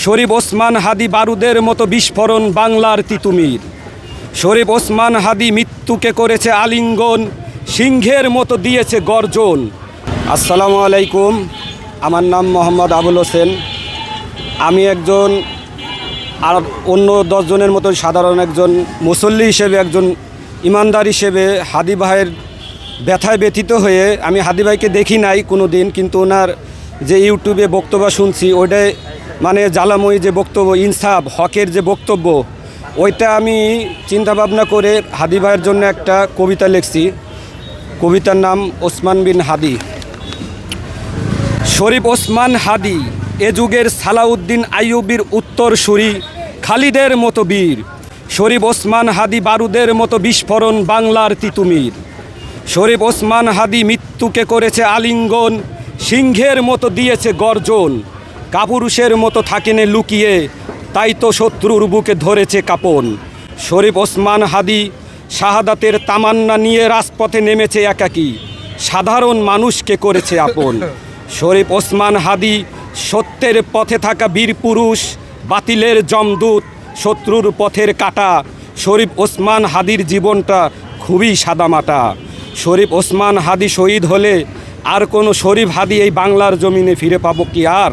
শরীফ ওসমান হাদি বারুদের মতো বিস্ফোরণ বাংলার তিতুমির। শরীফ ওসমান হাদি মৃত্যুকে করেছে আলিঙ্গন, সিংহের মতো দিয়েছে গর্জন। আসসালামু আলাইকুম, আমার নাম মোহাম্মদ আবুল হোসেন। আমি একজন আর অন্য 10 জনের মতো সাধারণ একজন মুসল্লি হিসেবে, একজন ইমানদার হিসেবে হাদি ভাইয়ের ব্যথায় ব্যথিত হয়ে, আমি হাদি ভাইকে দেখি নাই কোনো দিন, কিন্তু ওনার যে ইউটিউবে বক্তব্য শুনছি ওইটাই মানে জ্বালাময়ী যে বক্তব্য, ইনসাফ হকের যে বক্তব্য, ওইটা আমি চিন্তাভাবনা করে হাদি ভাইয়ের জন্য একটা কবিতা লিখছি। কবিতার নাম ওসমান বিন হাদি। শরীফ ওসমান হাদি এ যুগের সালাউদ্দিন আইয়ুবীর উত্তরসূরি, খালিদের মতো বীর। শরীফ ওসমান হাদি বারুদের মতো বিস্ফোরণ বাংলার তিতুমির। শরীফ ওসমান হাদি মৃত্যুকে করেছে আলিঙ্গন, সিংহের মতো দিয়েছে গর্জন। কাপুরুষের মতো থাকেনে লুকিয়ে, তাই তো শত্রুর বুকে ধরেছে কাঁপন। শরীফ ওসমান হাদি শাহাদাতের তামান্না নিয়ে রাজপথে নেমেছে একাকী, সাধারণ মানুষকে করেছে আপন। শরীফ ওসমান হাদি সত্যের পথে থাকা বীর পুরুষ, বাতিলের জমদূত, শত্রুর পথের কাঁটা। শরীফ ওসমান হাদির জীবনটা খুবই সাদামাটা। শরীফ ওসমান হাদি শহীদ হলে আর কোনো শরীফ হাদি এই বাংলার জমিনে ফিরে পাবো কি আর?